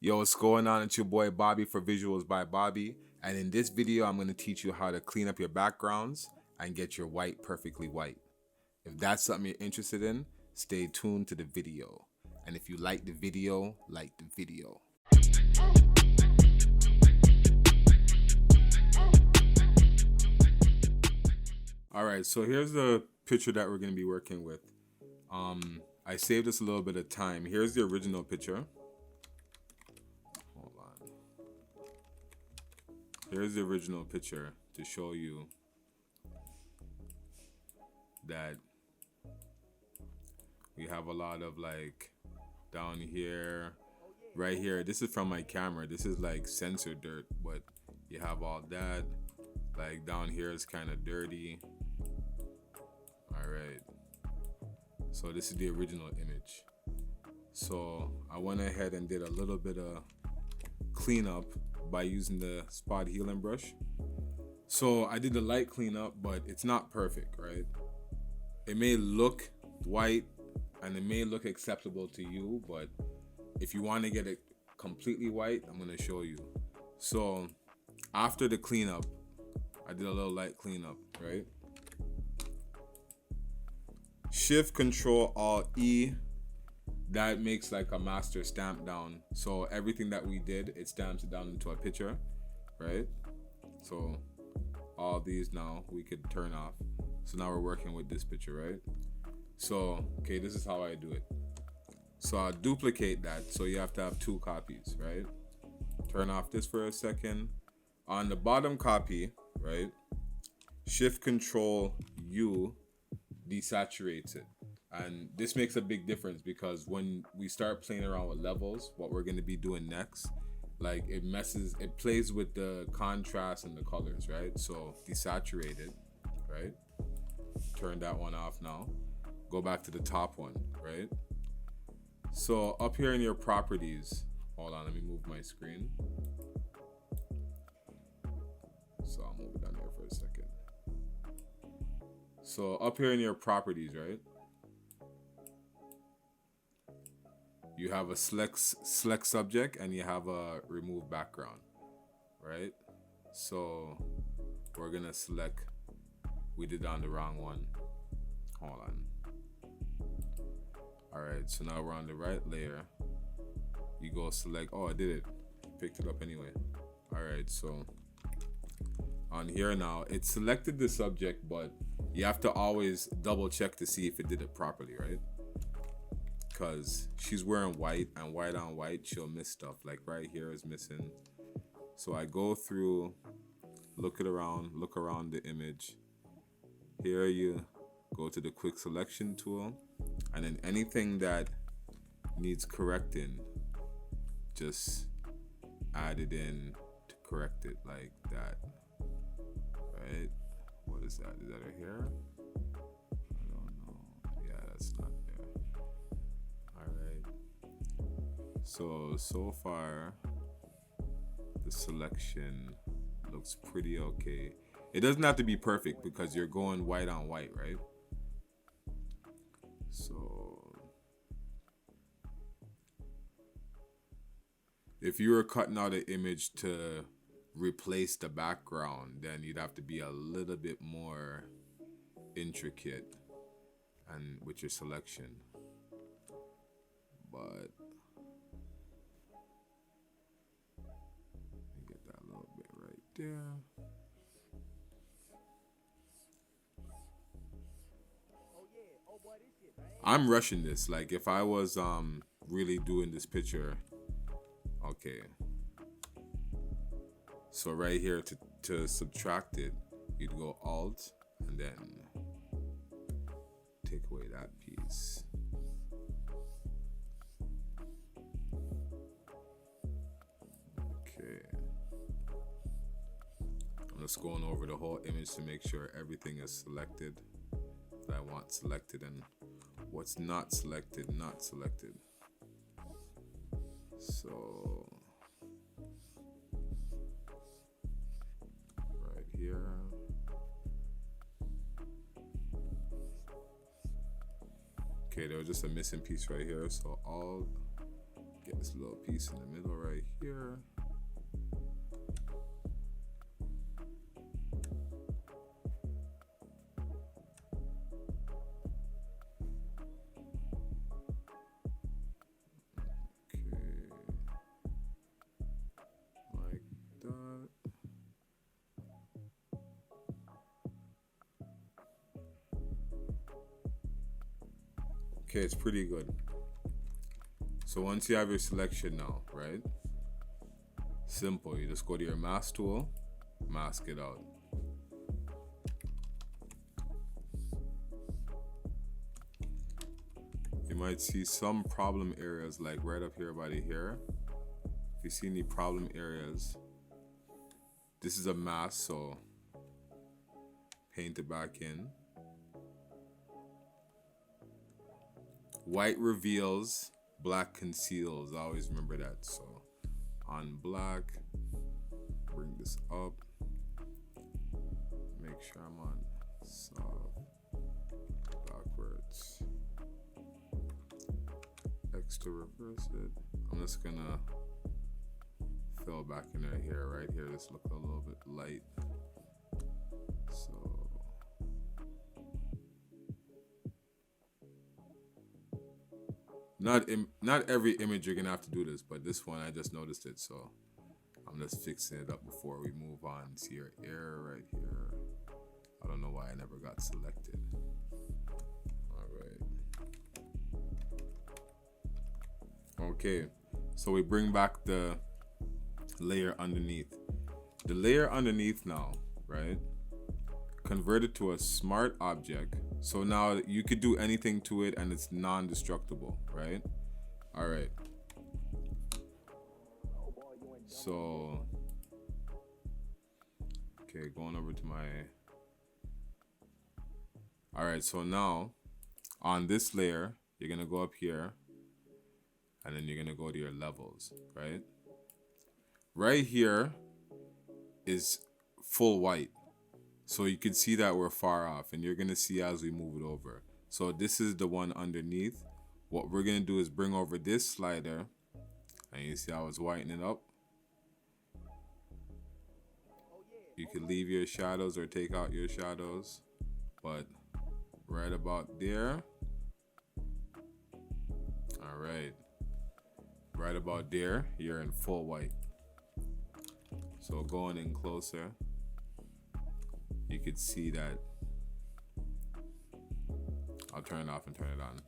Yo, what's going on? It's your boy Bobby for Visuals by Bobby. And in this video, I'm going to teach you how to clean up your backgrounds and get your white perfectly white. If that's something you're interested in, stay tuned to the video. And if you like the video, like the video. All right, so here's the picture that we're going to be working with. I saved us a little bit of time. Here's the original picture. Hold on. Here's the original picture to show you that we have a lot of like down here, right here. This is from my camera. This is like sensor dirt, but you have all that. Like down here is kind of dirty. All right. So this is the original image. So I went ahead and did a little bit of cleanup by using the spot healing brush. So I did the light cleanup, but it's not perfect, right? It may look white and it may look acceptable to you, but if you want to get it completely white, I'm going to show you. So after the cleanup, I did a little light cleanup, right? Shift Control Alt E, that makes like a master stamp down. So everything that we did, it stamps it down into a picture, right? So all these now we could turn off. So now we're working with this picture, right? So, okay, this is how I do it. So I'll duplicate that. So you have to have 2 copies, right? Turn off this for a second. On the bottom copy, right? Shift Control U desaturates it. And this makes a big difference because when we start playing around with levels, what we're going to be doing next, like it plays with the contrast and the colors, right? So desaturate it, right? Turn that one off now. Go back to the top one, right? So up here in your properties, hold on, let me move my screen. So I'll move it down here for a second. So up here in your properties, right? You have a select subject and you have a remove background, right? So we're gonna select, we did on the wrong one. Hold on. All right, so now we're on the right layer. You go select, oh, I did it. Picked it up anyway. All right, so on here now, it selected the subject, but you have to always double check to see if it did it properly, right? Because she's wearing white, and white on white, she'll miss stuff. Like right here is missing. So I go through, look around the image. Here you go to the quick selection tool, and then anything that needs correcting, just add it in to correct it like that. Right? What is that? Is that a hair? I don't know. Yeah, that's not there. Alright. So far, the selection looks pretty okay. It doesn't have to be perfect because you're going white on white, right? So if you were cutting out an image to replace the background, then you'd have to be a little bit more intricate and with your selection. But let me get that little bit right there. I'm rushing this. Like if I was really doing this picture, okay. So right here to subtract it, you'd go Alt and then take away that piece. Okay. I'm just going over the whole image to make sure everything is selected that I want selected and what's not selected, not selected. So right here. Okay, there was just a missing piece right here. So I'll get This little piece in the middle right here. Okay, it's pretty good. So once you have your selection now, right? Simple. You just go to your mask tool, mask it out. You might see some problem areas like right up here by the hair. If you see any problem areas, this is a mask, so paint it back in. White reveals, black conceals. I always remember that. So on black, bring this up. Make sure I'm on soft, backwards. X to reverse it. I'm just gonna fill back in her hair right here. This look a little bit light. So not every image you're gonna have to do this, but this one I just noticed it, so I'm just fixing it up before we move on. See your error right here. I don't know why I never got selected. All right. Okay, so we bring back the layer underneath. The layer underneath now, right? Convert it to a smart object. So now you could do anything to it and it's non-destructible, right? All right. So, okay, going over to my, all right, so now on this layer, you're gonna go up here and then you're gonna go to your levels, right? Right here is full white. So you can see that we're far off, and you're gonna see as we move it over. So this is the one underneath. What we're gonna do is bring over this slider, and you see how it's whitening up. You can leave your shadows or take out your shadows, but right about there. All right, right about there, you're in full white. So going in closer, you could see that. I'll turn it off and turn it on.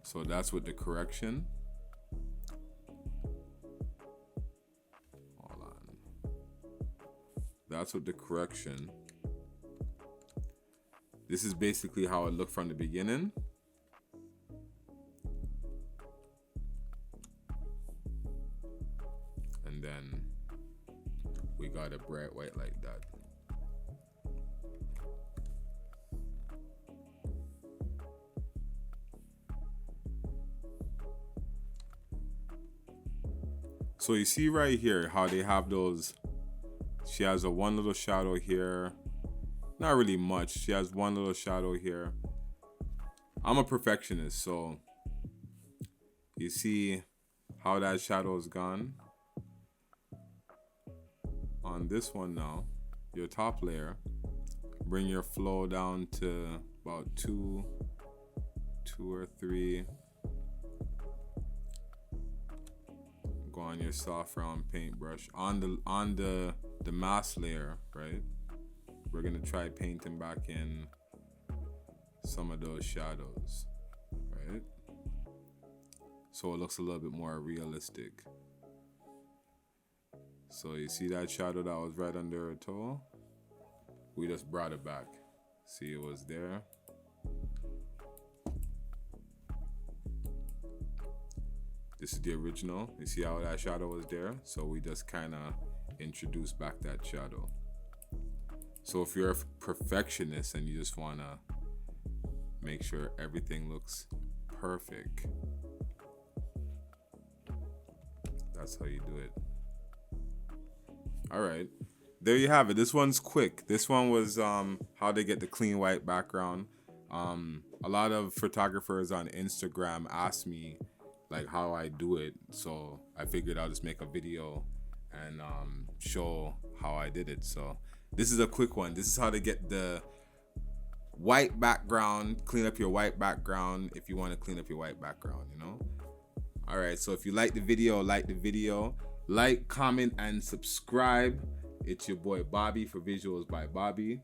So that's with the correction. Hold on. That's with the correction. This is basically how it looked from the beginning. And then we got a bright white like that. So you see right here how they have those, she has a one little shadow here. Not really much. She has one little shadow here. I'm a perfectionist, so you see how that shadow is gone. On this one now, your top layer, bring your flow down to about two or three. Go on your soft round paintbrush on the mask layer, right? We're gonna try painting back in some of those shadows, right? So it looks a little bit more realistic. So you see that shadow that was right under her toe? We just brought it back. See, it was there. This is the original. You see how that shadow was there? So we just kind of introduced back that shadow. So if you're a perfectionist and you just want to make sure everything looks perfect, that's how you do it. All right, there you have it. This one's quick. This one was how to get the clean white background. A lot of photographers on Instagram asked me, like how I do it. So I figured I'll just make a video and show how I did it. So this is a quick one. This is how to get the white background, clean up your white background if you want to clean up your white background, you know? All right, so if you like the video, like, comment, and subscribe. It's your boy Bobby for Visuals by Bobby.